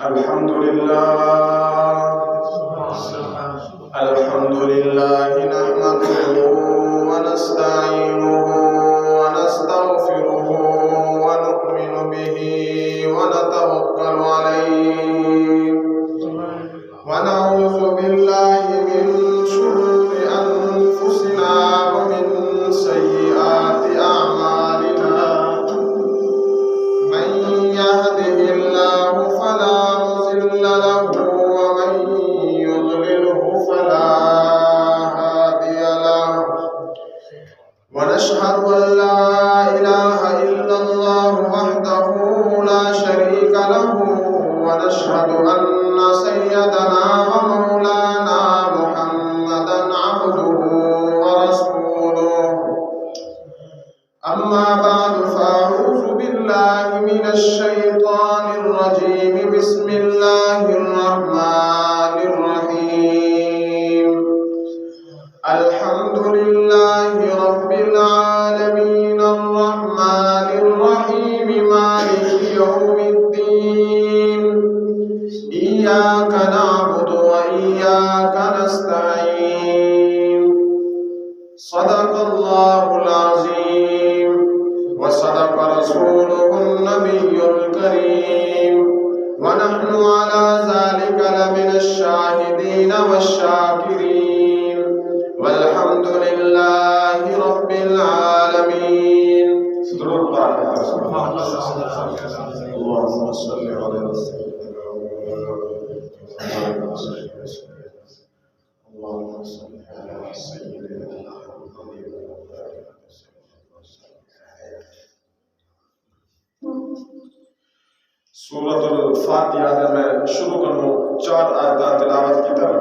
الحمد لله نحمده ونستعينه ونستغفره ونؤمن به ونتوكل عليه ونعوذ بالله من شرور أنفسنا ومن سيئات أعمالنا من يهده الله فلا مضل له ومن يضلله فلا هادي له ونشهد أن لا إله إلا الله وحده لا شريك له ونشهد أن سيدنا ومولانا محمدا عبده ورسوله أما بعد فأعوذ بالله من الشيطان الرجيم بسم الله الرحمن الرحيم الحمد لله رب العالمين الرحمن الرحيم مالك يوم الدين إياك نعبد وإياك نستعين صدق الله العظيم وصدق رسوله النبي الكريم ونحن على ذلك لمن الشاهدين والشاكرين والحمد لله رب العالمين. اللهم صل على اللهم صل على سيدنا سورۃ الفاتحہ میں شروع کروں 4 آیات تلاوت کی طرف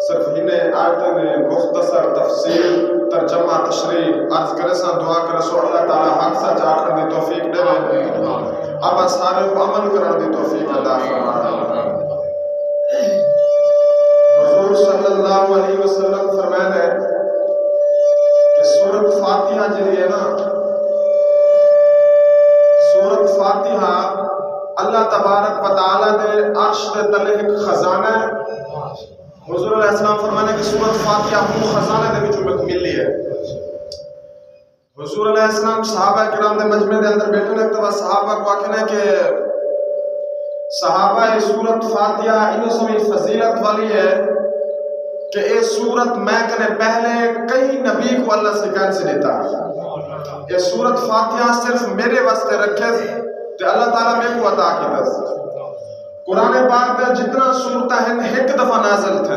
صرف انہیں آیتوں میں مختصر تفسیر ترجمہ تشریح عرض کرے سا دعا کرے سو اللہ تعالی حق سچ آکھن دی توفیق دے اب سارے کو عمل کرن دی توفیق عطا فرمائے. حضور صلی اللہ علیہ وسلم فرمائے کہ سورۃ فاتحہ جڑی ہے نا سورۃ فاتحہ اللہ تبارک و تعالی دے عرش دے تلے ایک خزانہ ہے. حضور علیہ السلام فرمانے کہ سورۃ فاتحہ وہ خزانہ دے وچوں ایک ملی ہے. حضور علیہ السلام صحابہ کرام دے مجمع دے اندر بیٹھے نے تو صحابہ کو آکھنے کہ صحابہ یہ سورۃ فاتحہ انہوں سے فضیلت والی ہے کہ یہ سورت میں کنے پہلے کئی نبی کو اللہ سے کہن سے دیتا ہے. یہ سورۃ فاتحہ صرف میرے واسطے رکھے تو اللہ تعالیٰ میں کو عطا کی دس. قرآن پاک میں جتنا سورتیں ہیں ایک دفعہ نازل تھے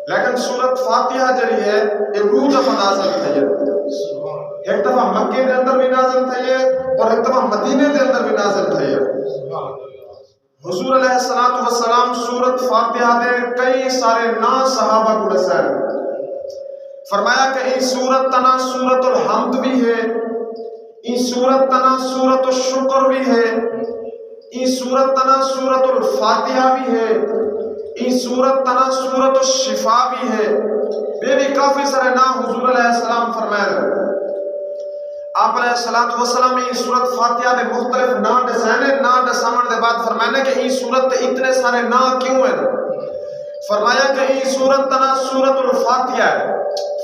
لیکن سورۃ فاتحہ جڑی ہے یہ 2 دفعہ نازل تھی. ایک دفعہ مکے دے اندر بھی نازل تھی اور ایک دفعہ مدینے دے اندر بھی نازل تھی. حضور علیہ السلام سورۃ فاتحہ دے کئی سارے نا صحابہ کو دسائے. فرمایا کہ یہ سورت تنا سورۃ الحمد بھی ہے, یہ سورت تنا سورۃ الشکر بھی ہے, یہ سورت تنا سورۃ الفاتحہ بھی ہے, یہ سورت تنا سورۃ الشفا بھی ہے. یہ بھی کافی سارے نا حضور علیہ السلام فرمائے. آپ علیہ السلام یہ سورۃ فاتحہ دے مختلف نا ڈسائنے نا ڈسامن دے بعد فرمائے کہ یہ سورت اتنے سارے نا کیوں ہیں. فرمایا کہ یہ سورت تنا سورۃ الفاتحہ ہے.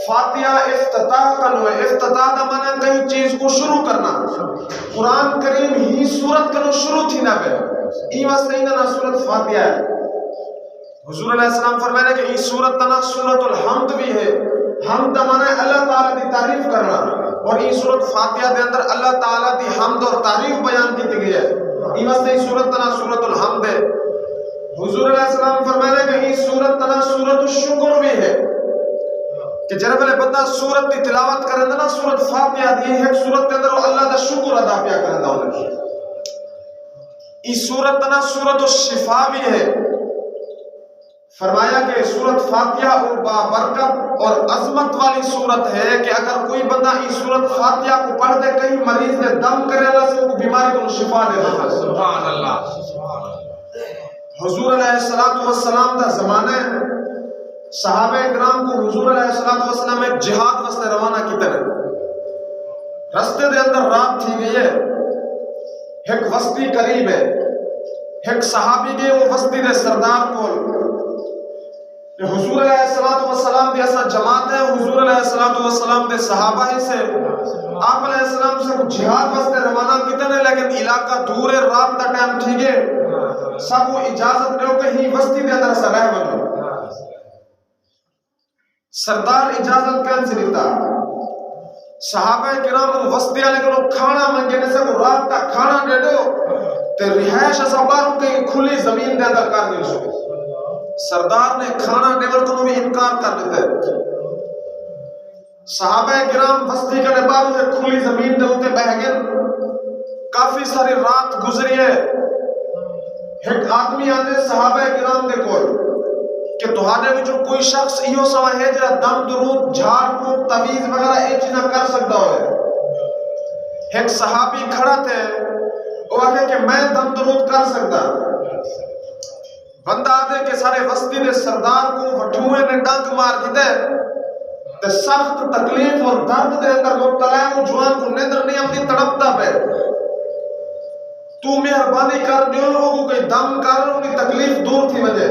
فاتحہ افتتاح کرنا ہے. افتتاح کا معنی کئی چیز کو شروع کرنا. قرآن کریم ہی سورت کرو شروع تھی نہ پہ یہ واسطے ہی نہ سورت فاتحہ ہے. حضور علیہ السلام فرمائے کہ یہ سورت تنا سورۃ الحمد بھی ہے. حمد کا معنی اللہ تعالیٰ کی تعریف کرنا اور یہ سورت فاتحہ دے اندر اللہ تعالیٰ کی حمد اور تعریف بیان کی گئی ہے. یہ واسطے یہ سورت تنا سورۃ الحمد ہے. حضور علیہ السلام فرمائے کہ یہ سورت تنا سورۃ الشکر بھی ہے کہ جب پہلے بندہ سورت کی تلاوت کرے نا سورت فاتحہ دی ایک سورت کے اندر وہ اللہ کا شکر ادا پیا کرتا ہے. یہ سورت نا سورۃ الشفا بھی ہے. فرمایا کہ سورت فاتحہ وہ بابرکت اور عظمت والی سورت ہے کہ اگر کوئی بندہ یہ سورت فاتحہ کو پڑھ دے کہیں مریض نے دم کرے اللہ سے وہ بیماری کو شفا دے دیتا ہے. سبحان اللہ. حضور علیہ السلام کا زمانہ صحابہ اکرام کو حضور علیہ السلام ایک جہاد واسطے روانہ کیتے ہیں. رستے دے اندر رات تھی گئی ہے, ایک وسطی قریب ہے, ایک صحابی کے وہ وسطی دے سردار کو حضور علیہ السلام دے ایسا جماعت ہے، حضور علیہ السلام دے صحابہ ہی سے آپ علیہ السلام سے جہاد واسطے روانہ کتنے، لیکن علاقہ دور ہے، رات دا ٹائم ٹھیک ہے، سب وہ اجازت دیو کہ ہی وسطی دے اندر سے رہ بنو۔ سردار اجازت کہن سے دیتا، صحابہ کرام وسطی والے کو کھانا منگے نے سے وہ رات تک کھانا دے دو تے رہائش ایسا بارو کہ کھلی زمین دے اندر کر نہیں سکے۔ سردار نے کھانا دیور کو بھی انکار کر دیتے، صحابہ کرام وسطی کے بارو سے کھلی زمین دے ہوتے بہ گئے، کافی ساری رات گزری ہے۔ ایک آدمی آدھے صحابہ کرام دے کول کہ تہاڈے وچوں کوئی شخص ایو سوا ہے جڑا دم درود جھاڑ پھونک تعویذ وغیرہ اے چیزاں کر سکتا ہوئے۔ ایک صحابی کھڑا تھے، وہ آگے کہ میں دم درود کر سکتا۔ بندہ آدھے کہ سارے وسطی دے سردار کو وٹھوئے نے ڈنک مار دیتے تے سخت تکلیف اور درد دے اندر مبتلا ہے، وہ جوان کو نیندر نہیں اپنی تڑپتا پہ، تو مہربانی کر دیو لوگوں کو کوئی دم کر ان کی تکلیف دور تھی وجہ۔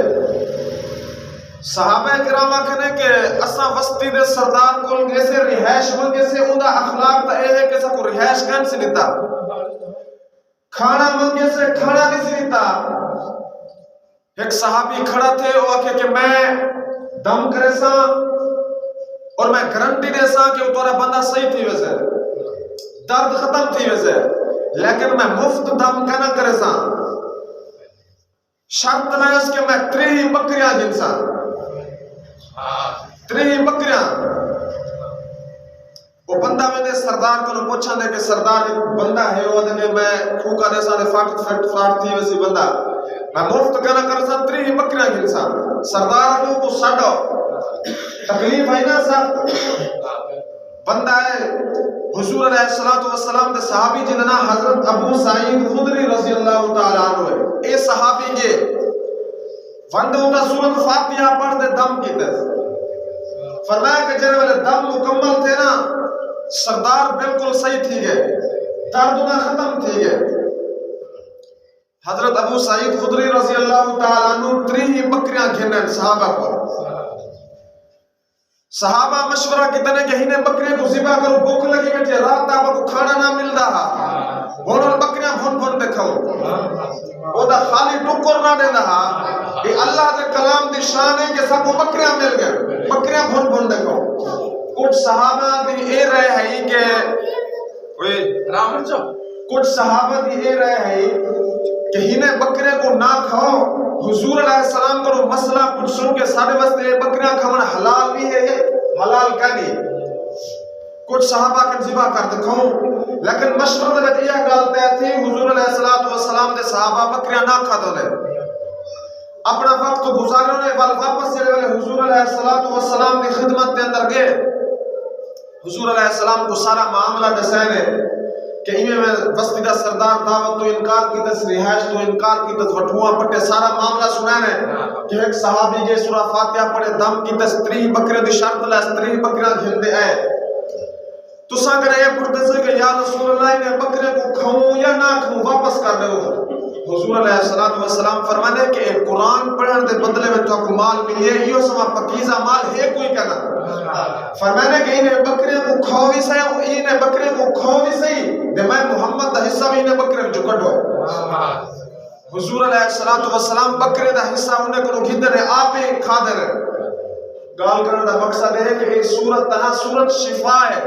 صحابہ کرام کہنے کہ اساں وسطی دے سردار کو ایسے رہائش منگے سے اندہ اخلاق تا اے ہے کہ سا کو رہائش کن سے لیتا، کھانا منگے سے کھانا نہیں سے لیتا۔ ایک صحابی کھڑا تھے، وہ آکے کہ میں دم کرے سا اور میں گارنٹی دے سا کہ تورا بندہ صحیح تھی ویسے، درد ختم تھی ویسے، لیکن میں مفت دم کہنا کرے سا، شرط لائے اس کے میں 3 بکریاں جنسا، 3 بکریاں۔ وہ بندہ میں دے سردار کو پوچھا دے کہ سردار ایک بندہ ہے، وہ دے کہ میں کھوکا دے سا دے فاٹ تھی ویسی بندہ، میں مفت کہنا کرے سا 3 بکریاں جنسا۔ سردار کو ساڑھو تکلیف ہے نا سخت، بندہ ہے حضور علیہ السلام دے صحابی جننا حضرت ابو سعید خدری رضی اللہ تعالیٰ عنہ ہے، اے صحابی کے وندہ ہوتا سورت فاتحہ پڑھ دے دم کی تے فرمایا کہ جنہے والے دم مکمل تھے نا، سردار بالکل صحیح تھی گئے، درد نہ ختم تھی گئے۔ حضرت ابو سعید خدری رضی اللہ تعالیٰ عنہ 3 بکریاں گھنن صحابہ کو، صحابہ مشورہ کتنے کہ ہی نے بکریاں کو ذبح کرو، بھوک لگی بیٹھے، رات آپ کو کھانا نہ مل رہا، بھونوں بکریاں بھون دے کھاؤ، وہ دا خالی ٹکر نہ دے رہا، یہ اللہ دے کلام دی شان ہے کہ سب کو بکریاں مل گئے، بکریاں بھون دے کھاؤ۔ کچھ صحابہ دی اے رہے ہیں کہ کچھ صحابہ دی اے رہے ہیں کہ ہی نے بکرے کو نہ کھاؤ، حضور علیہ السلام کو مسئلہ پوچھوں کہ سارے واسطے بکریاں کھانا حلال بھی ہے، حلال کا نہیں۔ کچھ صحابہ کے ذبح کر دکھاؤں، لیکن مشورہ دے یہ گالتے تھی حضور علیہ السلام دے صحابہ بکریاں نہ کھا دے، اپنا وقت گزاروں نے واپس چلے والے حضور علیہ السلام کی خدمت کے اندر گئے۔ حضور علیہ السلام کو سارا معاملہ دسائے کہ ایمیں میں وسطی دا سردار دعوت تو انکار کی تس، رہائش تو انکار کی تس، وٹھواں پٹے سارا معاملہ سنانے کہ ایک صحابی کے سورہ فاتحہ پڑھے دم کی تس 3 بکرے دی شرط لائے 3 بکریاں گھن دے آئے۔ تو ساں کرے یہ پڑھتے سے کہ یا رسول اللہ انہیں بکرے کو کھاؤں یا نہ کھاؤں، واپس کر دے ہو۔ حضور علیہ السلام فرمانے کہ قرآن پڑھن دے بدلے میں تو مال ملیے، یہ سما پکیزہ مال ہے کوئی کہنا۔ فرمانے کہ انہیں بکرے کو کھاؤ بھی صحیح، انہیں بکرے کو کھاؤ بھی صحیح، دے میں محمد دا حصہ بھی انہیں بکرے جو کٹو۔ حضور علیہ السلام بکرے دا حصہ انہیں کو گھدر ہے، آپ ہی کھا دے رہے۔ گال کرنے دا مقصد ہے کہ یہ سورت تنہا سورت شفا ہے۔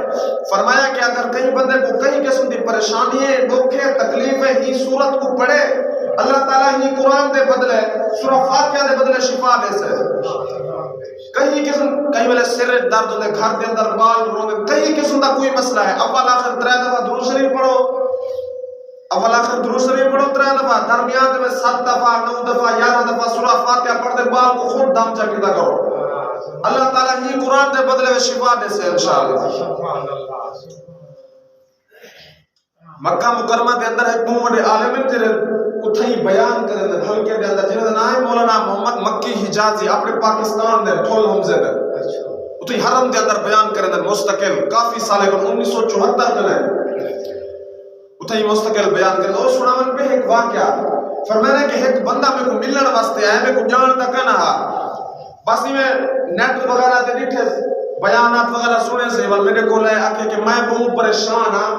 فرمایا کہ اگر کہیں بندے کو کہیں قسم دی پریشانی ہے، دکھے، تکلیف ہے، ہی سورت کو پڑھے، اللہ تعالیٰ ہی قرآن دے بدلے، سورہ فاتحہ دے بدلے شفا دے سے۔ کہیں قسم، کہیں والے سر درد ہوتے، گھر دے اندر بال روندے، کہیں قسم دا کوئی مسئلہ ہے، اول آخر 3 دفعہ درود شریف پڑھو، اول آخر درود شریف پڑھو 3 دفعہ، درمیان میں 7 دفعہ 9 دفعہ 11 دفعہ سورہ فاتحہ پڑھ دے، بال کو خود دم چکیدہ کرو، اللہ تعالیٰ ہی قرآن دے بدلے میں شفا دے سے انشاءاللہ۔ مکہ مکرمہ دے اندر ایک بہت عالم جڑے اتھائی بیان کریں دے ہلکے دے اندر جنہاں دا نام ہے مولانا محمد مکی حجازی، اپنے پاکستان دے ٹھول حمزے دے اتھائی حرم دے اندر بیان کریں دے مستقل کافی سالے کو 1974 میں اتھائی مستقل بیان کریں دے۔ اور سناون پہ ایک واقعہ فرمایا کہ ایک بندہ میں کو ملن واسطے آیا میں کو جان تک نہ بس میں نیٹ وغیرہ تے ڈٹھے بیانات وغیرہ سنے سے ول میرے کو لے آکھے کہ میں بہت پریشان ہاں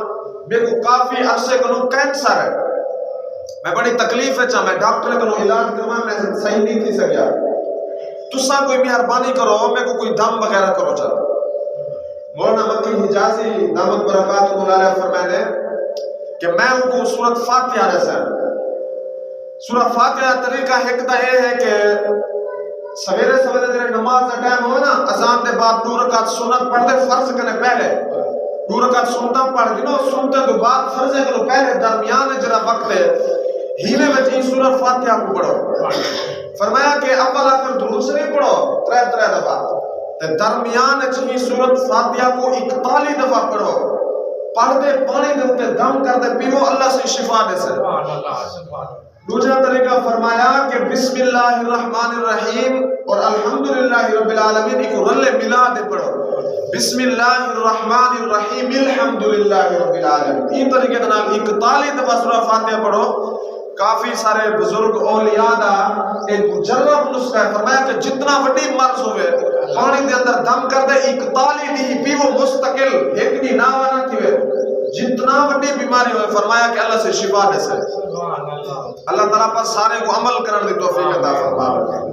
میرے کو کافی عرصے کو کینسر ہے میں بڑی تکلیف ہے چاہ میں ڈاکٹر کو علاج کروا میں صحیح نہیں تھی سکیا تسا کوئی مہربانی کرو میں کو کوئی دم وغیرہ کرو چاہ مولانا مکی حجازی دامت برکات مولانا فرمائے کہ میں ان کو سورت فاتحہ رہا سورت فاتحہ طریقہ ایک دا یہ ہے کہ سویرے سویرے جنہیں نماز کا ٹائم ہوئے نا اذان دے بعد 2 رکعت سنت پڑھ دے فرض کرنے پہلے 2 رکعت سنتا پڑھ دی نا سنتے تو بعد فرض کرنے پہلے درمیان جرا وقت ہے ہیلے میں چاہیے سورت فاتحہ کو پڑھو فرمایا کہ اول آخر درود شریف پڑھو 3 دفعہ درمیان چاہیے سورت فاتحہ کو 41 دفعہ پڑھو پڑھ دے پانی دے ہوتے دم کر دے پیو اللہ سے شفا دے سے دوسرا طریقہ فرمایا کہ بسم اللہ الرحمن الرحیم اور الحمدللہ رب العالمین کو رلے ملا دے پڑھو بسم اللہ الرحمن الرحیم الحمدللہ رب العالمین یہ طریقے دنال 41 دفعہ سورہ فاتحہ پڑھو کافی سارے بزرگ اولیاء دا ایک مجرب نسخہ ہے فرمایا کہ جتنا وڈی مرض ہوئے پانی دے اندر دم کر دے 41 نہیں پیو مستقل ایک نہیں ناوانا تھیوے جتنا وڈی بیماری ہوئے فرمایا کہ اللہ سے شفا دے سے اللہ تعالیٰ پر سارے کو عمل کرنے دی توفیق عطا فرمائے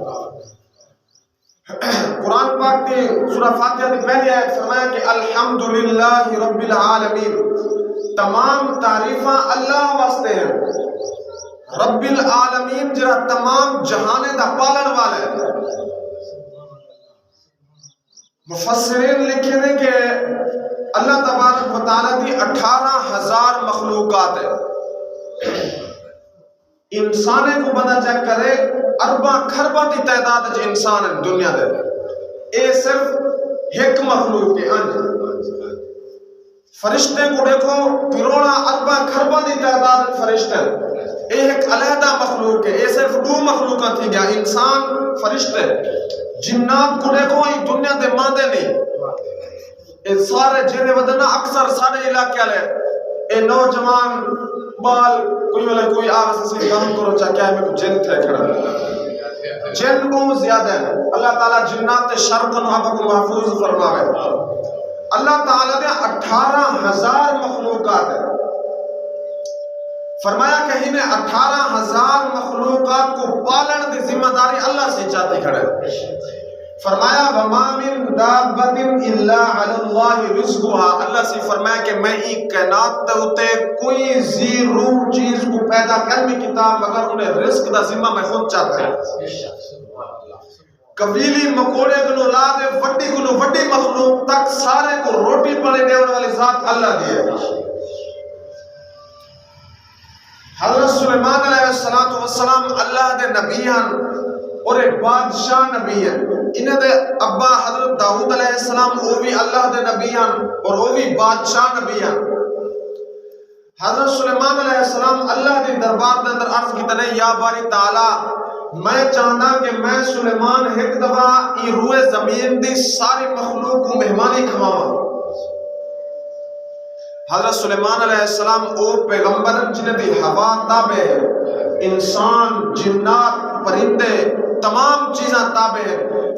قرآن پاک دی سورہ فاتحہ دی پہلی آیت فرمایا کہ الحمدللہ رب العالمین تمام تعریفاں اللہ واسطے ہیں رب العالمین جرا تمام جہانے دا پالن والے مفسرین لکھے ہیں کہ اللہ تبارک و تعالیٰ دی 18,000 مخلوقات ہے انسانے کو بندہ چیک کرے ارباں کھرباں دی تعداد جو انسان ہے دنیا دے اے صرف ایک مخلوق کے انج فرشتے کو دیکھو کروڑا ارباں کھرباں دی تعداد فرشتے اے ایک علیحدہ مخلوق ہے اے صرف 2 مخلوقات تھی گیا انسان فرشتے جنات کو دیکھو یہ دنیا دے ماندے نہیں اے سارے جنے ودنا اکثر سارے علاقے لے اے نوجوان بال کوئی والے کوئی آواز سے کام کرو چاہ کیا ہمیں جن تھے کھڑا جن بہت زیادہ ہے اللہ تعالیٰ جنات شر کو آپ کو محفوظ فرماوے اللہ تعالیٰ نے 18,000 مخلوقات ہے فرمایا کہ انہیں 18,000 مخلوقات کو پالن دی ذمہ داری اللہ سے چاہتے کھڑے فرمایا وَمَا مِن دَابَّةٍ إِلَّا عَلَى اللَّهِ رِزْقُهَا اللہ سے فرمایا کہ میں ایک کائنات تے ہوتے کوئی زی روح چیز کو پیدا کرنے کتاب مگر انہیں رزق دا ذمہ میں خود چاہتا ہے قبیلی مکوڑے کنو لا دے وڈی کنو وڈی مخلوق تک سارے کو روٹی پڑے دیون والی ذات اللہ دیئے حضرت سلیمان علیہ السلام اللہ دے نبیان اور ایک بادشاہ نبی ہیں انہیں دے ابا حضرت داؤد علیہ السلام وہ بھی اللہ دے نبیان اور وہ بھی بادشاہ نبیان حضرت سلیمان علیہ السلام اللہ دے دربار دے اندر عرض کی تنے یا باری تعالیٰ میں چاہنا کہ میں سلیمان ایک دفعہ ای روح زمین دی ساری مخلوق کو مہمانی کھواما حضرت سلیمان علیہ السلام او پیغمبر جنہیں دی ہوا تابع انسان جنات پرندے تمام چیزاں تابع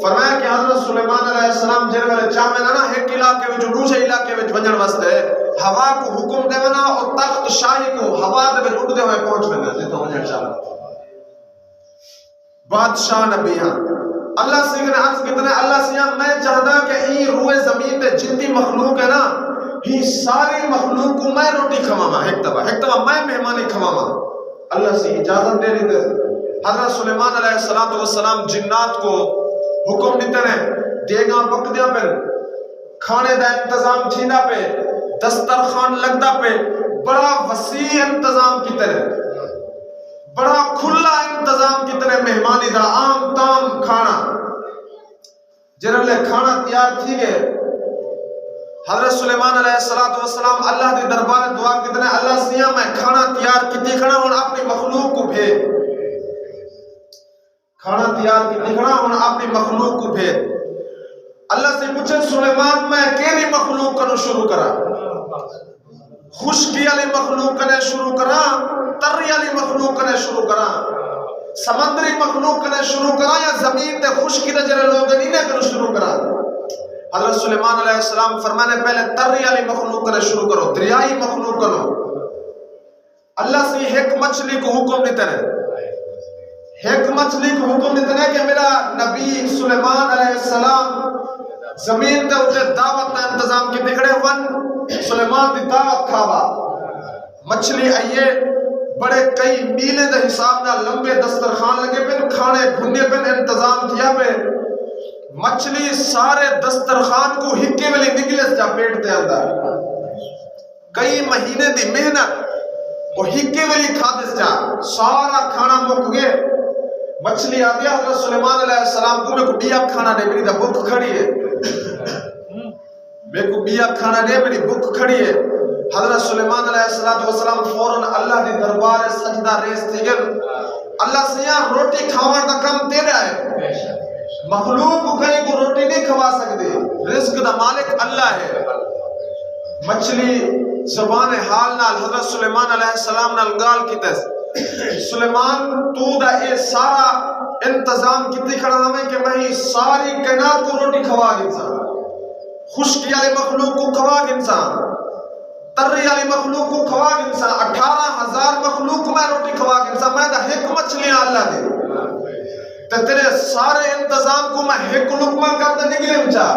فرمایا کہ حضرت سلیمان علیہ السلام جنہیں والے چاہمیں نا ایک علاقے میں جو دوسرے علاقے میں ونجن واسطے ہوا کو حکم دے ونا اور تخت شاہی کو ہوا دے میں اٹھتے ہوئے پہنچ میں جیتا ونجن چاہتا بادشاہ نبیاں اللہ سے کہنے عرض کتنے اللہ سے میں چاہتا کہ ای روح زمین دے جتنی مخلوق ہے نا ہی ساری مخلوق کو میں روٹی کھواما ایک دفعہ میں مہمانی کھواما اللہ سے اجازت دے دیتے حضرت سلیمان علیہ السلام جنات کو حکم دیتے رہے دیگاں پک دیا پہ کھانے دا انتظام تھینا پہ دسترخوان لگدا پہ بڑا وسیع انتظام کی طرح بڑا کھلا انتظام کی طرح مہمانی دا عام تام کھانا جنہوں نے کھانا تیار تھی گئے حضرت سلیمان علیہ السلام اللہ دی دربار دعا کی طرح اللہ سیاں میں کھانا تیار کی کھڑا ہوں اپنی مخلوق کو بھیج کھانا تیار کی کھڑا ہوں اپنی مخلوق کو بھیج اللہ سے پوچھے سلیمان میں کیری مخلوق کرنا شروع کرا خشکی علی مخلوق کرنے شروع کرا تری علی مخلوق کرنے شروع کرا سمندری مخلوق نے شروع کرا یا زمین تے خشکی تے جڑے لوگ نہیں نے کرو شروع کرا. حضرت سلیمان علیہ السلام فرمانے پہلے تری والی مخلوق نے شروع کرو, دریائی مخلوق کرو. اللہ سے ایک مچھلی کو حکم دیتے رہے, ایک مچھلی کو حکم دیتے رہے کہ میرا نبی سلیمان علیہ السلام زمین دے اتے دعوت کا انتظام کی بگڑے ون سلیمان دی دعوت کھاوا. مچھلی آئیے بڑے کئی میلے دے حساب نہ لمبے دسترخوان لگے پہ کھانے بھنے پہ انتظام کیا پہ. مچھلی سارے دسترخوان کو ہکے والی نکلے جا پیٹ دے اندر, کئی مہینے دی محنت وہ ہکے والی کھادس جا سارا کھانا مک گئے. مچھلی آ گیا حضرت سلیمان علیہ السلام کو میں کو بیا کھانا نہیں, میری دا بھوک کھڑی ہے, میں کو بیا کھانا نہیں, میری بھوک کھڑی ہے. حضرت سلیمان علیہ السلام فوراً اللہ دی دربار سجدہ ریز تھی گئے. اللہ سے یہاں روٹی کھاوار دا کم تیرے آئے, مخلوق کو کہیں کو روٹی نہیں کھوا سکتے, رزق دا مالک اللہ ہے. مچھلی زبان حال نال حضرت سلیمان علیہ السلام نال گال کی تیس, سلیمان تو دا اے سارا انتظام کتنی کھڑا ہمیں کہ میں ساری کائنات کو روٹی کھوا انسان, خشکی والے مخلوق کو کھوا انسان, تری والی مخلوق کو کھوا انسان, 18,000 مخلوق کو میں روٹی کھوا انسان. میں دا ایک مچھلیاں اللہ دی تے تیرے سارے انتظام کو میں ایک لقمہ کر دے نکلے مچا.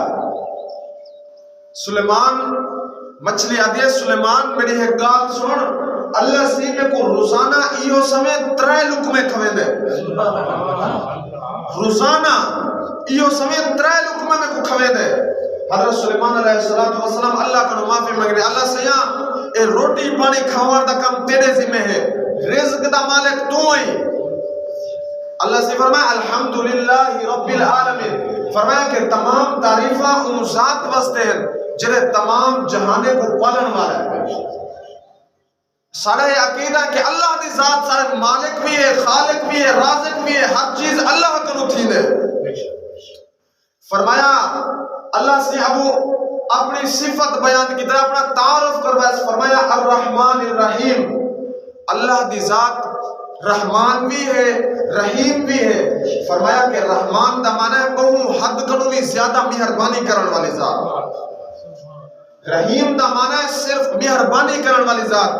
سلیمان مچھلی آدھی ہے, سلیمان میری ایک گال سن, اللہ سی میں کو روزانہ ایو سمیں 3 لقمے کھوے دے, روزانہ ایو سمیں 3 لقمے میں کو کھوے دے. حضرت سلیمان علیہ السلام اللہ کا معافی مانگنے, اللہ سے یہاں اے روٹی پانی کھاوار دا کم تیرے ذمہ ہے, رزق دا مالک تو ہی. اللہ سے فرمایا الحمدللہ رب العالمین, فرمایا کہ تمام تعریفہ ان ذات واسطے ہیں جنہیں تمام جہانے کو پالن والا ہے. سارے عقیدہ کہ اللہ دی ذات سارے مالک بھی ہے, خالق بھی ہے, رازق بھی ہے, ہر چیز اللہ کو تھی دے. فرمایا اللہ سے ابو اپنی صفت بیان کی طرح اپنا تعارف کروایا, فرمایا الرحمن الرحیم, اللہ دی ذات رحمان بھی ہے رحیم بھی ہے. فرمایا کہ رحمان دا معنی ہے بہو حد کنو بھی زیادہ مہربانی کرن والی ذات, رحیم دا معنی ہے صرف مہربانی کرن والی ذات.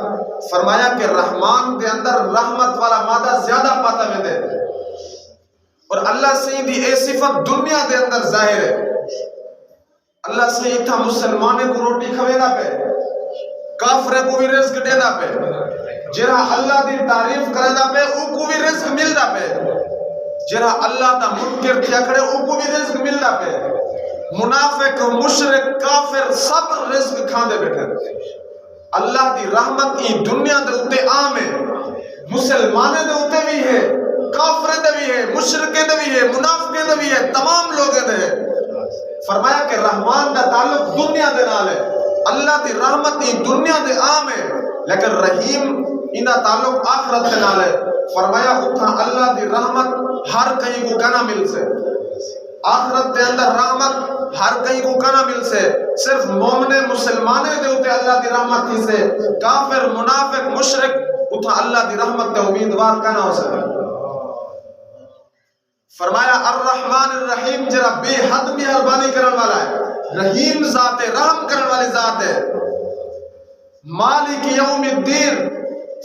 فرمایا کہ رحمان دے اندر رحمت والا مادہ زیادہ پاتا میں دے, اور اللہ سے دی اے صفت دنیا دے اندر ظاہر ہے. اللہ سے تھا مسلمانے کو روٹی کھوینا پہ, کافرے کو بھی رزق دینا پہ, جرہا اللہ دی تعریف کرنا پہ او کو بھی رزق ملنا پہ, جرہا اللہ دا منکر کیا کھڑے او کو بھی رزق ملنا پہ. منافق مشرک کافر سب رزق کھاندے بیٹھے. اللہ دی رحمت ای دنیا دے اتے عام ہے, مسلمانے دے اتے بھی ہے, کافرے دے بھی ہے, مشرکے دے بھی ہے, منافقے دے بھی ہے, تمام لوگے دے ہے. فرمایا کہ رحمان دا تعلق دنیا دے نال ہے, اللہ دی رحمت ای دنیا دے عام ہے, لیکن رحیم انہا تعلق آخرت دے نال ہے. فرمایا اتھا اللہ دی رحمت ہر کہیں کو کنا مل سے, آخرت دے اندر رحمت ہر کہیں کو کنا مل سے, صرف مومن مسلمانے دے ہوتے اللہ دی رحمت ہی سے, کافر منافق مشرک اتھا اللہ دی رحمت دے امیدوار کنا ہو سکے. فرمایا الرحمن الرحیم جرا بے حد مہربانی کرن والا ہے, رحیم ذات ہے, رحم کرن والی ذات ہے. مالک یوم الدین,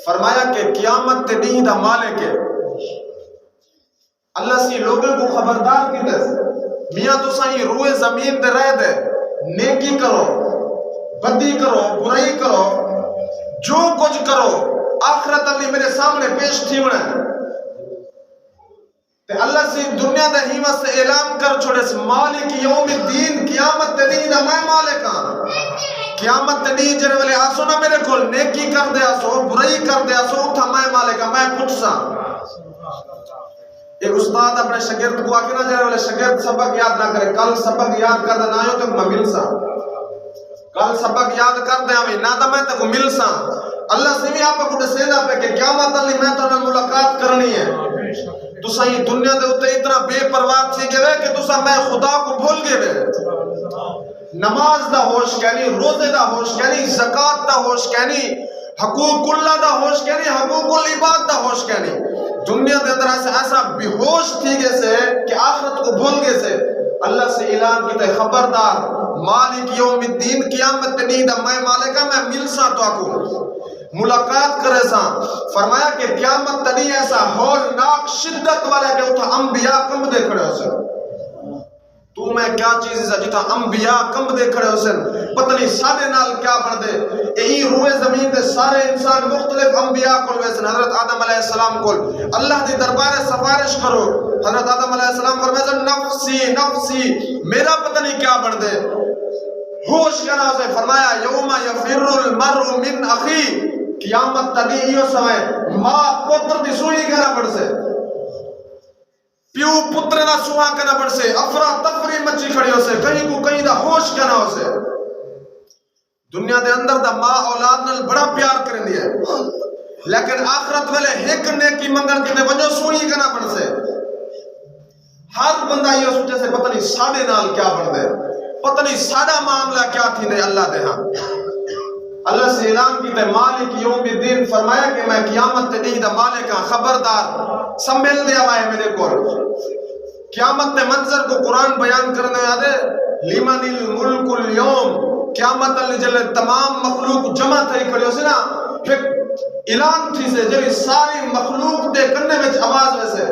فرمایا کہ قیامت تے دین دا مالک ہے. اللہ سی لوگوں کو خبردار کی دے, میاں تو سائیں روئے زمین دے رہ دے, نیکی کرو, بدی کرو, برائی کرو, جو کچھ کرو, آخرت اللہ میرے سامنے پیش تھی بنا ہے. تے اللہ سے دنیا دے ہیمت سے اعلان کر چھوڑے سے مالک یوم الدین, قیامت دے دین دا میں مالک ہاں. قیامت دے دین جنہیں والے آسو نہ میرے کول, نیکی کر دے آسو, برائی کر دے آسو, تھا میں مالک ہاں, میں کچھ سا. ایک استاد اپنے شاگرد کو آکے نہ جائے والے شاگرد سبق یاد نہ کرے, کل سبق یاد کر دے نہ آئیو تک میں مل سا, کل سبق یاد کر دے ہمیں نہ دا میں تک مل سا. اللہ سے بھی آپ کو سیدھا پہ کہ قیامت اللہ میں تو ملاقات کرنی ہے. تو سائیں دنیا دے ہوتے اتنا بے پرواہ تھی کہ تو سا میں خدا کو بھول گئے, نماز دا ہوش کہنی, روزے دا ہوش کہنی, زکاة دا ہوش کہنی, حقوق اللہ دا ہوش کہنی, حقوق العباد دا ہوش کہنی. دنیا دے اندر طرح سے ایسا بے ہوش تھی گئے سے کہ آخرت کو بھول گئے سے اللہ سے اعلان کیتے خبردار مالک یوم الدین قیامت نہیں دا میں مالکہ میں مل سا تو آکو ملاقات کرے سا فرمایا کہ قیامت تنی ایسا ہولناک شدت والا کہ اتھا انبیاء کم دے کھڑے ہو سن تو میں کیا چیز ہے جتا انبیاء کم دے کھڑے ہو سن پتہ نہیں سادے نال کیا بڑھ دے ای روئے زمین دے سارے انسان مختلف انبیاء کول ویسن حضرت آدم علیہ السلام کول اللہ دی دربار سفارش کرو حضرت آدم علیہ السلام فرمائے نفسی نفسی میرا پتہ نہیں کیا بڑھ دے ہوش کنا اسے فرمایا یوم یفر المرء من اخی قیامت تنی سمے ماں پتر دی سوئی کنا پڑھ سے پیو پتر نہ سوہا کنا پڑھ سے افرا تفری مچی کھڑی ہو سے کہیں کو کہیں دا ہوش کنا ہو سے دنیا دے اندر دا ماں اولاد نال بڑا پیار کریں دیا ہے لیکن آخرت والے ایک نیکی منگن کے وجہ سوئی کنا پڑھ سے ہر بندہ یہ سوچے سے پتہ نہیں ساڑے نال کیا پڑھ دے پتہ نہیں سادہ معاملہ کیا تھی دے اللہ دے ہاں اللہ سے اعلان کی تے مالک یوم الدین فرمایا کہ میں قیامت تے نہیں دا مالک ہاں خبردار سنبھل دیا ہوا ہے میرے کو قیامت تے منظر کو قرآن بیان کرنے آدھے لیمن الملک اليوم قیامت اللہ جلے تمام مخلوق جمع تھے کھڑے ہو سے نا ایک اعلان تھی سے جلی ساری مخلوق دے کرنے میں آواز میں سے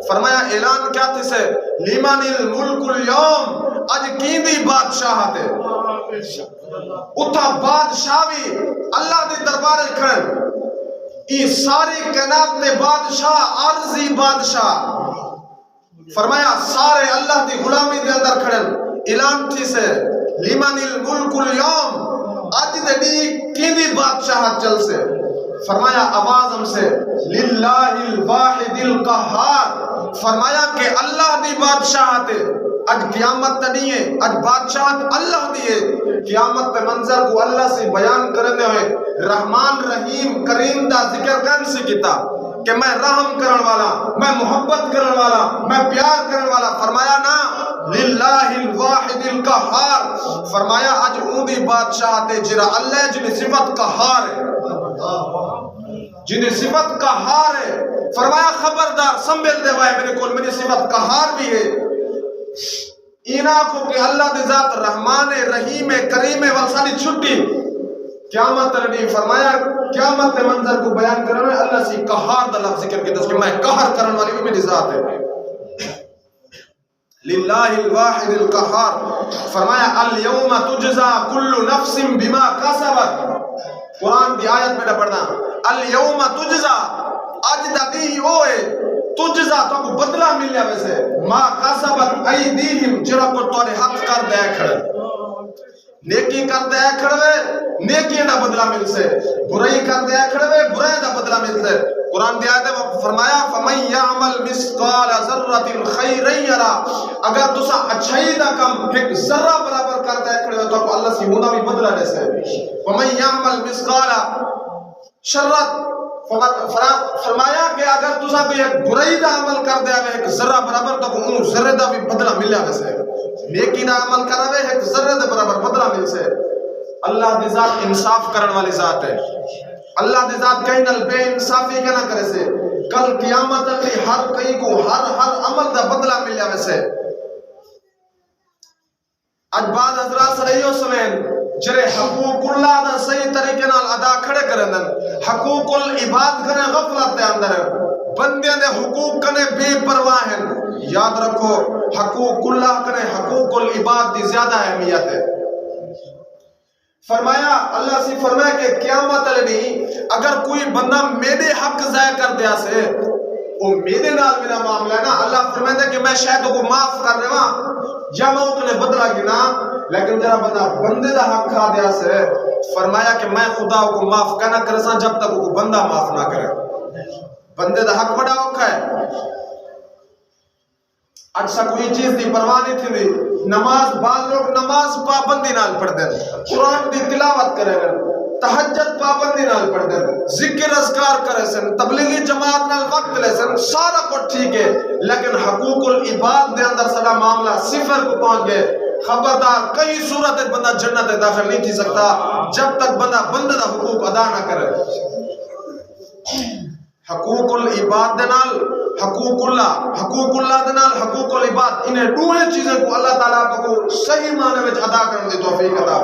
فرمایا اعلان کیا تھی سے لیمن الملک اليوم اج کیندی بادشاہ تے اتھا بادشاہی اللہ دے دربار کھڑن ای ساری کائنات دے بادشاہ عرضی بادشاہ فرمایا سارے اللہ دی غلامی دے اندر کھڑن اعلان تھی سے لیمن الملک اليوم آج دے دی کیندی بادشاہ چل سے فرمایا آواز ہم سے للہ الواحد القہار فرمایا کہ اللہ دی بادشاہ تے اج قیامت نہیں ہے اج بادشاہت اللہ دیئے قیامت پہ منظر کو اللہ سے بیان کرنے ہوئے رحمان رحیم کریم دا ذکر کرن سے کیتا کہ میں رحم کرن والا میں محبت کرن والا میں پیار کرن والا فرمایا نا للہ الواحد القہار فرمایا اج اون دی بادشاہت جرا اللہ جنہیں صفت قہار ہے جنہیں صفت قہار ہے فرمایا خبردار سنبھل دے وائے میرے کول میری صفت قہار بھی ہے اینا کو کہ اللہ دی ذات رحمان رحیم کریم والسانی چھٹی قیامت نہیں فرمایا قیامت منظر کو بیان کرنے میں اللہ سے قہار دا لفظ ذکر کے کہ میں قہر کرنے والی بھی میری ذات ہے للہ الواحد القہار فرمایا اليوم تجزا کل نفس بما کسبت قرآن دی آیت میں پڑھنا اليوم تجزا آج دا دی ہوئے تجزا تو کو بدلہ مل جائے ویسے ما کسبت ایدیہم جرا کو توڑے حق کر دے کھڑے نیکی کر دے کھڑے نیکی دا بدلہ مل سے برائی کر دے کھڑے برائی دا بدلہ مل سے قرآن دی آیت میں فرمایا فَمَنْ يَعْمَلْ مِسْقَالَ ذَرَّةٍ خَيْرًا يَرَى اگر تسا اچھائی دا کم ایک ذرہ برابر کر دے کھڑے تو اللہ سے ہونا بھی بدلہ دے سے وَمَنْ يَعْمَلْ مِسْقَالَ شَرَّةٍ فرمایا کہ اگر تسا کوئی ایک برائی دا عمل کر دیا ہے ایک ذرہ برابر تو ان ذرہ دا بھی بدلہ مل جائے سے نیکی دا عمل کر رہے ایک ذرہ دا برابر بدلہ مل سے اللہ دی ذات انصاف کرن والی ذات ہے اللہ دی ذات کہیں نل بے انصافی کے نہ کرے سے کل قیامت کی ہر کئی کو ہر عمل دا بدلہ مل جائے سے اج بعد حضرات صلیحیوں سمین جرے حقوق اللہ دا صحیح طریقے نال ادا کھڑے کرن حقوق العباد کنے غفلت دے اندر بندے دے حقوق کنے بے پرواہ ہیں یاد رکھو حقوق اللہ کنے حقوق العباد دی زیادہ اہمیت ہے فرمایا اللہ سے فرمایا کہ قیامت علیہ اگر کوئی بندہ میرے حق ضائع کر دیا سے وہ میرے نال میرا معاملہ ہے نا اللہ فرمائے کہ میں شاید کو معاف کر رہے ہاں یا میں اتنے بدلا گنا لیکن جرا بندہ بندے دا حق کھا دیا سے فرمایا کہ میں خدا کو معاف کرنا کرساں جب تک وہ بندہ معاف نہ کرے بندے دا حق بڑا اوکھا ہے اچھا کوئی چیز دی پرواہ نہیں تھی دی نماز بعض لوگ نماز پابندی نال پڑھ دیں قرآن دی تلاوت کرے گا تہجد پابندی نال پڑھ دیں ذکر اذکار کرے سن تبلیغی جماعت نال وقت لے سن سارا کچھ ٹھیک ہے لیکن حقوق العباد دے اندر سارا معاملہ صفر کو پہنچ گئے خبردار کئی صورت بندہ جنت داخل نہیں تھی سکتا جب تک بندہ دا حقوق ادا نہ کرے حقوق العباد دے نال حقوق اللہ دے نال حقوق العباد انہیں دوہے چیزیں کو اللہ تعالیٰ کو صحیح معنی میں ادا کرنے دی توفیق عطا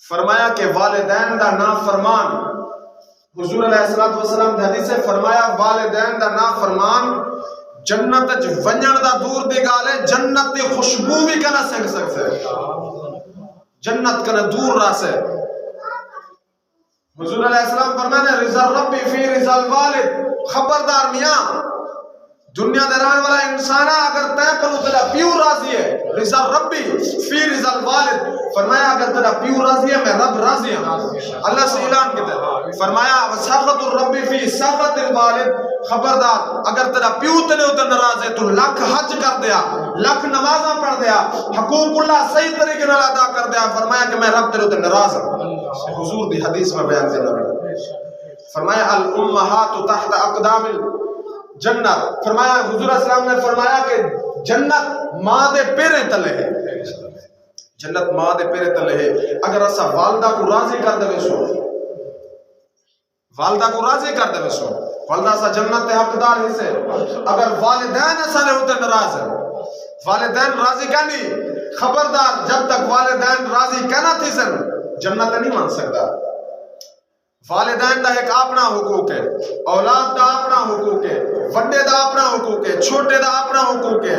فرمایا کہ والدین دا نافرمان، حضور علیہ السلام دی حدیث سے فرمایا والدین دا نافرمان جنت ونجن دا دور دی گال ہے، جنت دی خوشبو بھی کنا سنگ سکتے، جنت کنا دور رہا سے۔ حضور علیہ السلام فرمانے رضا ربی فی رضا الوالد، خبردار میاں دنیا دے رہنے والا انسانا اگر تے پر تیرا پیو راضی ہے، رضا ربی فی رضا الوالد، فرمایا اگر تیرا پیو راضی ہے میں رب راضی ہوں۔ اللہ سے اعلان کہتے ہیں فرمایا سخط الربی فی سخط الوالد، خبردار اگر تیرا پیو تیرے اتنے ناراض ہے تو لکھ حج کر دیا، لکھ نمازاں پڑھ دیا، حقوق اللہ صحیح طریقے نال ادا کر دیا، فرمایا کہ میں رب تیرے اتنے ناراض ہوں۔ حضور دی حدیث میں بیان کرنا پڑا، فرمایا الامہات تحت اقدام جنت، فرمایا حضور علیہ السلام نے فرمایا کہ جنت ماں دے پیرے تلے ہے، جنت ماں دے پیرے تلے ہے۔ اگر اسا والدہ کو راضی کر دے سو، والدہ کو راضی کر دے سو، والدہ سا جنت دے حقدار ہی سے، اگر والدین اسا نے ہوتے ناراض ہے، والدین راضی کہنی، خبردار جب تک والدین راضی کہنا تھی سن جنت نہیں مان سکتا۔ والدین دا ایک اپنا حقوق ہے، اولاد دا اپنا حقوق ہے، وڈے دا اپنا حقوق ہے، چھوٹے دا اپنا حقوق ہے،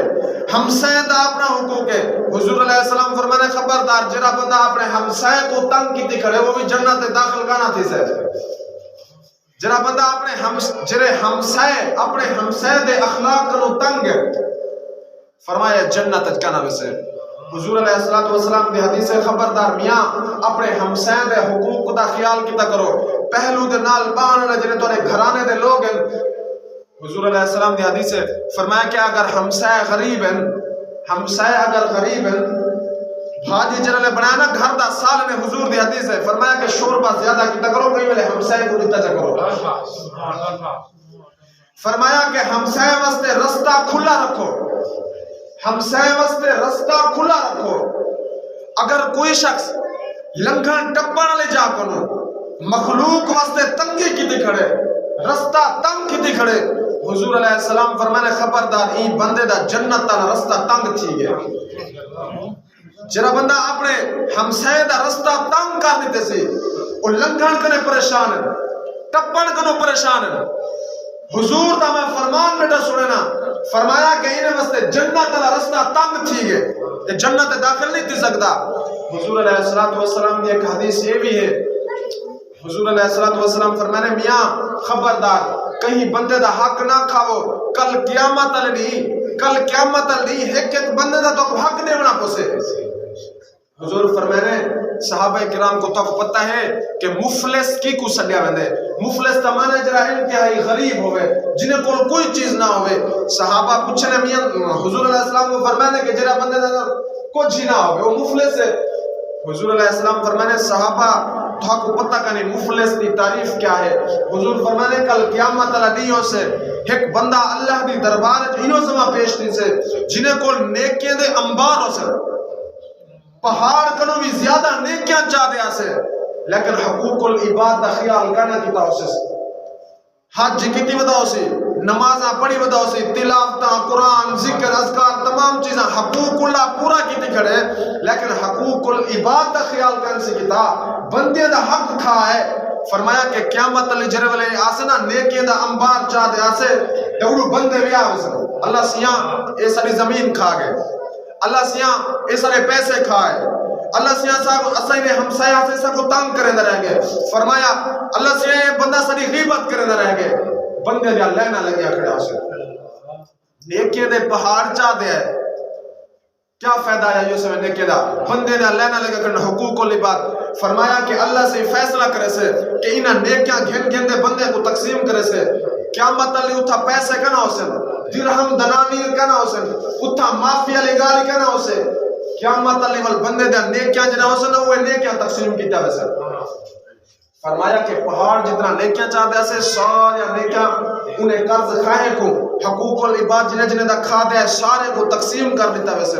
ہمسائے دا اپنا حقوق ہے۔ حضور علیہ السلام فرمانے خبردار جڑا بندہ اپنے ہمسائے کو تنگ کیتی کھڑے وہ بھی جنت داخل کرنا تھی سے، جڑا بندہ اپنے ہمسائے دے اخلاق کو تنگ ہے فرمایا جنت کنا ویسے۔ حضور علیہ السلام دی حدیث ہے خبردار میاں اپنے ہمسائے دے حقوق دا خیال کیتا کرو، پہلو دے نال بان نے جڑے تواڈے گھرانے دے لوگ ہیں۔ حضور علیہ السلام دی حدیث ہے فرمایا کہ اگر ہمسائے غریب ہیں، ہمسائے اگر غریب ہیں، بھاجی جڑے بنایا نا گھر دا سال نے، حضور دی حدیث ہے فرمایا کہ شوربہ زیادہ کیتا کرو، کئی ویلے ہمسائے کو دیتا جا کرو۔ فرمایا کہ ہمسائے واسطے رستہ کھلا رکھو، ہمسائے واسطے رستہ کھلا رکھو۔ اگر کوئی شخص لنگھن ٹپن لے جا کنو مخلوق واسطے تنگی کی دکھڑے، رستہ تنگ کی دکھڑے، حضور علیہ السلام فرمانے خبردار ای بندے دا جنت تا رستہ تنگ تھی گیا۔ جرا بندہ اپنے ہمسائے دا رستہ تنگ کر دیتے سی، وہ لنگھن کنے پریشان ہے، ٹپن کنو پریشان ہے، حضور دا میں فرمان بیٹا سننا فرمایا کہ انہیں واسطے جنت کا رستہ تنگ تھی گئے کہ جنت داخل نہیں تھی سکتا۔ حضور علیہ السلام کی ایک حدیث یہ بھی ہے، حضور علیہ السلام فرمانے میاں خبردار کہیں بندے دا حق نہ کھاؤ، کل قیامت نہیں ایک بندے دا تو حق دیونا پوسے۔ حضور فرمانے صحابہ کرام کو تو پتہ ہے کہ مفلس کی کو سڈیا ویندے، مفلس تا مانے جڑا انتہائی غریب ہوئے جنہیں کول کوئی چیز نہ ہوئے۔ صحابہ پوچھنے میاں حضور علیہ السلام کو فرمانے کہ جڑا بندے دا کچھ ہی نہ ہوئے وہ مفلس ہے۔ حضور علیہ السلام فرمانے صحابہ تو کو پتہ کہ مفلس کی تعریف کیا ہے؟ حضور فرمانے کل قیامت دیوں سے ایک بندہ اللہ دی دربار انہوں سما پیش تھی سے جنہیں کول نیکیاں دے انبار ہو سے، پہاڑ کنو بھی زیادہ نیکیاں چاہ دیا سے، لیکن حقوق العباد دا خیال کرنا کیتا ہو سے، حج کیتی ودا ہو سے، نمازاں پڑھی ودا ہو سے، تلاوتاں قرآن ذکر اذکار تمام چیزاں حقوق اللہ پورا کیتی کھڑے، لیکن حقوق العباد دا خیال کرنے سے کیتا بندے دا حق کھا ہے۔ فرمایا کہ قیامت علی جرے والے آسنا نیکیاں دا انبار چاہ دیا سے دوڑو بندے بھی آوے سے، اللہ سیاں اے ساری زمین کھا گئے، اللہ سیاں اے سارے پیسے کھائے، اللہ سیاں صاحب اسائی نے ہمسایہ سے سب کو تنگ کرے نہ رہ گئے۔ فرمایا اللہ سیاں یہ بندہ ساری غیبت کرے نہ رہ گئے، بندے دیا لینا لگیا کھڑا سے نیکیاں دے پہاڑ چاہ دے ہے، کیا فائدہ ہے یوسف نیکیاں دا بندے دیا لینا لگیا کھڑا حقوق العباد۔ فرمایا کہ اللہ سے فیصلہ کرے سے کہ انہاں نیکیاں گھن گھن دے بندے کو تقسیم کرے سے، قیامت علی اتھا پیسے کنا ہو سے، درہم دنانیر کنا ہو سے، اتھا مافیا لگالی کنا ہو سے، قیامت علی وال بندے دیا نیکیاں جنہ ہو سے نا وہ نیکیاں تقسیم کی جاوے سے۔ فرمایا کہ پہاڑ جتنا نیکیاں چاہ دیا سے سارے نیکیاں انہیں قرض کھائے کو حقوق العباد جنہیں جنہیں دا کھا دیا سارے کو تقسیم کر دیتا ویسے،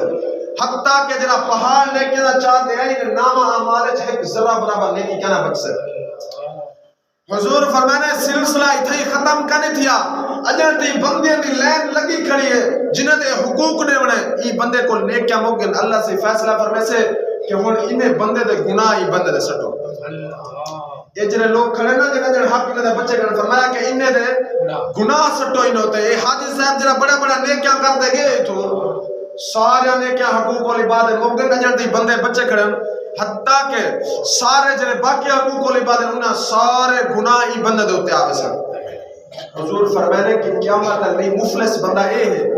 حتیٰ کہ جنہ پہاڑ نیکیاں دا چاہ دیا انہیں نامہ عمالج ایک ذرہ برابر نیکی کیا نہ بچ سے۔ حضور فرمانے سلسلہ اتھا ہی ختم کرنے تھیا اجر تی بندے دی لین لگی کھڑی ہے جنہ دے حقوق نے بنے ای بندے کو نیک کیا موقع اللہ سے فیصلہ فرمے سے کہ ہون انہیں بندے دے گناہ ای بندے دے سٹو یہ جنہیں لوگ کھڑے نا جنہیں حق انہیں دے بچے کرنے فرمایا کہ انہیں دے گناہ سٹو انہیں ہوتے ہیں حاجی صاحب جنہیں بڑا بڑا نیک کیا کر دے گے تو سارے نیک کیا حقوق والی بات ہے موقع اجر تی بندے بچے کھڑے حتیٰ کہ سارے جنہیں باقی حقوق والی بات ہے انہیں سارے گناہ ای بندے دے ہوتے آوے سن حضور فرمانے کی قیامت علی مفلس بندہ اے ہے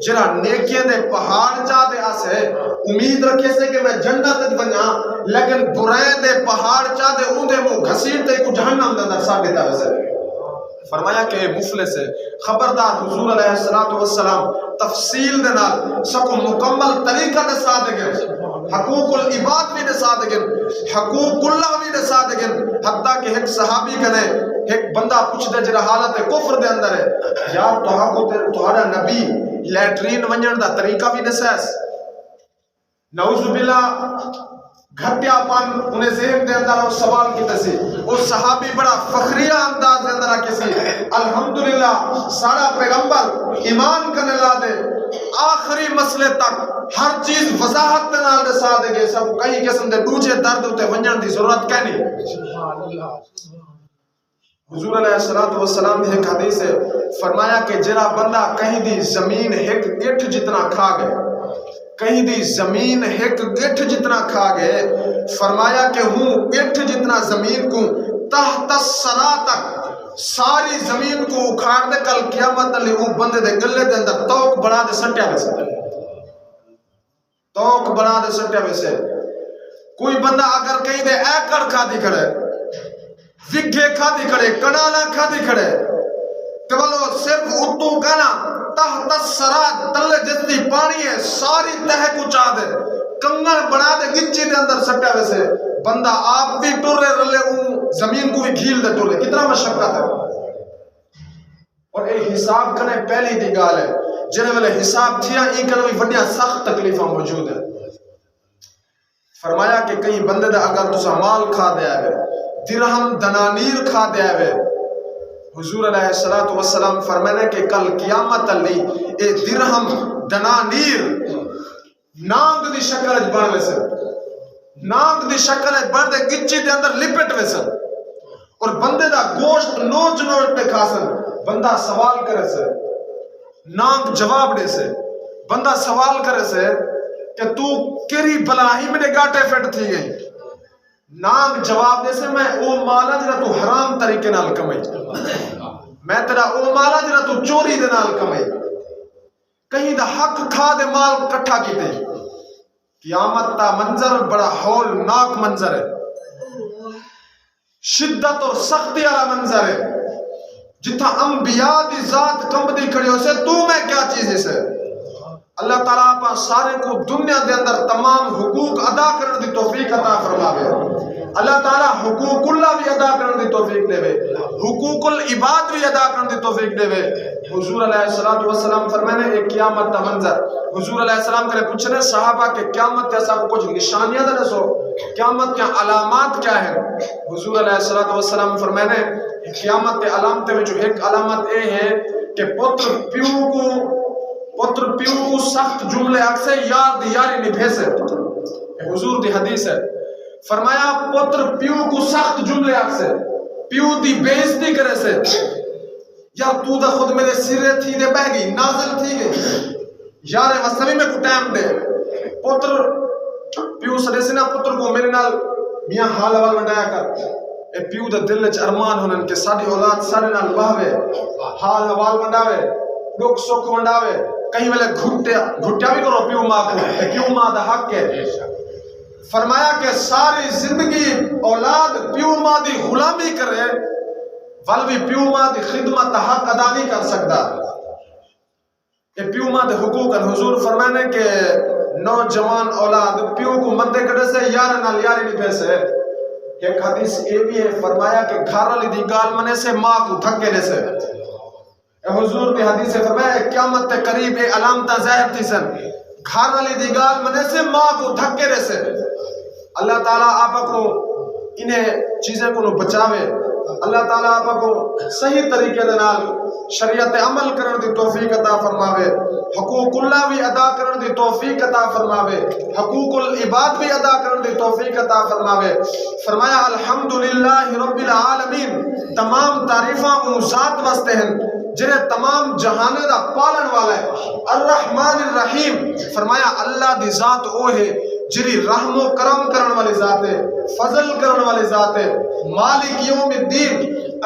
جنہ نیکیاں دے پہاڑ چاہ دے آسے امید رکھے سے کہ میں جنت بنیا لیکن برائے دے پہاڑ چاہ دے اون دے مو گھسیر تے کو جہنم دے اندر ثابت آوے سے فرمایا کہ مفلس ہے خبردار حضور علیہ السلام تفصیل دے نال سکو مکمل طریقہ دے ساتھ گئے حقوق العباد بھی دے ساتھ گئے حقوق اللہ بھی دے ساتھ گئے حتیٰ کہ ایک صحابی کنے ایک بندہ پوچھ دے جرا حالت کفر دے اندر ہے یار تہاڈا نبی لیٹرین ونجن دا طریقہ بھی دسیس نعوذ باللہ گھٹیا پان انہیں ذہن دے اندر سوال کی تسی اس صحابی بڑا فخریہ انداز دے اندر کسی الحمدللہ سارا پیغمبر ایمان کرنے لا دے آخری مسئلے تک ہر چیز وضاحت دے نال دے ساتھ دے سب کئی قسم دے دوجے درد ہوتے ونجن دی ضرورت کہنی حضور علیہ السلام نے ایک حدیث ہے فرمایا کہ جرا بندہ کہیں دی زمین ایک گٹھ جتنا کھا گئے کہیں دی زمین ایک گٹھ جتنا کھا گئے فرمایا کہ ہوں گٹھ جتنا زمین کو تحت السرا تک ساری زمین کو اکھاڑ دے کل قیامت علی وہ بندے دے گلے دے اندر توک بڑا دے سٹیا میں سے توک بڑا دے سٹیا میں سے کوئی بندہ اگر کہیں دے ایکڑ کھا دی کھڑے وگھے کھا دی کھڑے کنالا کھا دی کھڑے کہ بلو صرف اتو کہنا تحت السرا تلے جتنی پانی ہے ساری تہ کو چاہ دے کنگل بنا دے گچی دے اندر سٹیا ویسے بندہ آپ بھی ٹورے رلے زمین کو بھی گھیل دے ٹورے کتنا مشقت ہے اور ایک حساب کرنے پہلی دی گال ہے جنہیں والے حساب تھیا ایک کنوی وڈیا سخت تکلیفہ موجود ہے فرمایا کہ کہیں بندے دے اگر تسا مال کھا دے آئے درہم دنانیر کھا دے آئے حضور علیہ السلام فرمانے کہ کل قیامت علی اے درہم دنانیر نانگ دی شکل بڑھ ویسے نانگ دی شکل بڑھ دے گچی دے اندر لپٹ ویسے اور بندے دا گوشت نوچ نوچ پہ کھاسن بندہ سوال کرے سے نانگ جواب دے سے بندہ سوال کرے سے کہ تو کیری بلاہی میں نے گاٹے فٹ تھی گئی نانگ جواب دے سے میں او مالا جنہ تو حرام طریقے نال کمائی میں تیرا او مالا جنہ تو چوری دے نال کمائی کہیں دا حق کھا دے مال کٹھا کی دے قیامت تا منظر بڑا ہولناک منظر ہے شدت اور سختی والا منظر ہے جتھا انبیاء دی ذات کمبدی کھڑی ہو سے تو میں کیا چیز ہے سے اللہ تعالیٰ پا سارے کو دنیا دے اندر تمام حقوق ادا کرنے دی توفیق عطا فرماوے اللہ تعالیٰ حقوق اللہ بھی ادا کرنے دی توفیق دے وے حقوق العباد بھی ادا کرنے دی توفیق دے وے حضور علیہ السلام فرمانے ایک قیامت تا منظر حضور علیہ السلام کرے پوچھنے صحابہ کہ قیامت کے ساتھ کچھ نشانیاں دے سو قیامت کے علامات کیا ہیں حضور علیہ السلام فرمانے قیامت کے علامت میں جو ایک علامت اے ہے کہ پتر پیو کو سخت جملے اکسے یار دی یاری نبھے سے حضور دی حدیث ہے فرمایا پتر پیو کو سخت جملے اکسے پیو دی بیزتی کرے سے یا تو دا خود میرے سرے تھی دے بہ گئی نازل تھی گئی یار وسمی میں کو ٹائم دے پتر پیو سڑے سے نا پتر کو میرے نال میاں حال حوال منڈایا کر اے پیو دا دل چ ارمان ہونن کہ ساڈی اولاد سارے نال بہوے حال حوال منڈاوے دکھ سکھ منڈاوے کہیں والے گھٹیا بھی کرو پیو ماں کو پیو ماں دا حق ہے فرمایا کہ ساری زندگی اولاد پیو ماں دی غلامی کرے ول بھی پیو ماں دی خدمت حق ادا نہیں کر سکتا یہ پیو ماں دے حقوق حضور فرمانے کہ نوجوان اولاد پیو کو مندے کڑے سے یار نال یاری نہیں پیسے ایک حدیث یہ بھی ہے فرمایا کہ گھر والی دی گال منے سے ماں کو دھکے سے حضور دی حدیث سے فرمایا قیامت تے قریب اے علامتاں ظاہر تھی سن گھر والی دی گال منے سے ماں کو دھکے رہے سے اللہ تعالیٰ آپ کو انہیں چیزیں کو بچاوے اللہ تعالیٰ آپ کو صحیح طریقے دے نال شریعت عمل کرن دی توفیق عطا فرماوے، حقوق اللہ بھی ادا کرن دی توفیق عطا فرماوے، حقوق العباد بھی ادا کرن دی توفیق عطا فرماوے۔ فرمایا الحمدللہ رب العالمین، تمام تعریفاں ان ذات واسطے ہیں جنہیں تمام جہانے دا پالن والا ہے، الرحمن الرحیم۔ فرمایا اللہ دی ذات وہ ہے جری رحم و کرم کرن والی ذات ہے، فضل کرن والی ذات ہے۔ مالک یوم الدین،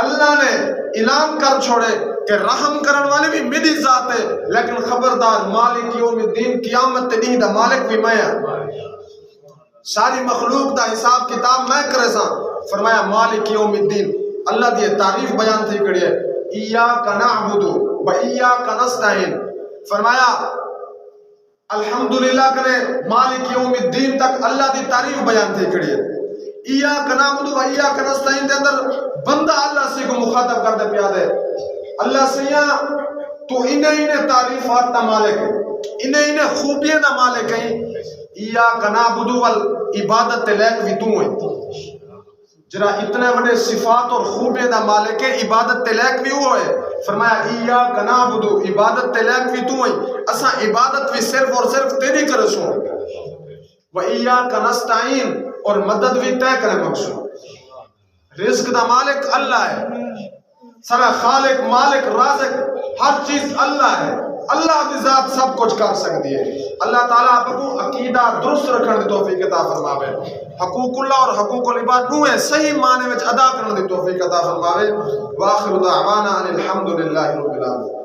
اللہ نے اعلان کر چھوڑے کہ رحم کرن والی بھی میری ذات ہے، لیکن خبردار مالک یوم الدین قیامت دن دا مالک بھی میں ہاں، ساری مخلوق دا حساب کتاب میں کرے ساں۔ فرمایا مالک یوم الدین، اللہ دی تعریف بیان تھی کڑی ہے، ایاک نعبد و ایاک نستعین۔ فرمایا الحمدللہ کرے مالک یوم الدین تک اللہ دی تعریف بیان تھی کڑی ہے۔ ایاک نعبد و ایاک نستعین دے اندر بندہ اللہ سے کو مخاطب کر دے پیادے، اللہ سیاں تو انہیں تعریفات دا مالک ہے، انہیں خوبیاں دا مالک ہے۔ ایاک نعبد و عبادت لیک بھی تو ہیں، جرا اتنے بڑے صفات اور خوبیاں دا مالک ہے، عبادت لیک بھی وہ ہے۔ فرمایا ایاک نعبد، عبادت لیک بھی تو ہیں، اساں عبادت بھی صرف اور صرف تیری کرے سوں، و ایاک نستعین، اور مدد بھی طے کرے مقصود۔ رزق دا مالک اللہ ہے، سارا خالق مالک رازق ہر چیز اللہ ہے، اللہ دی ذات سب کچھ کر سکتی ہے۔ اللہ تعالیٰ آپ کو عقیدہ درست رکھنے دی توفیق عطا فرماوے، حقوق اللہ اور حقوق العباد نوے صحیح معنی میں ادا کرنے دی توفیق عطا فرماوے۔ وآخر دعوانا ان الحمدللہ رب العالمین۔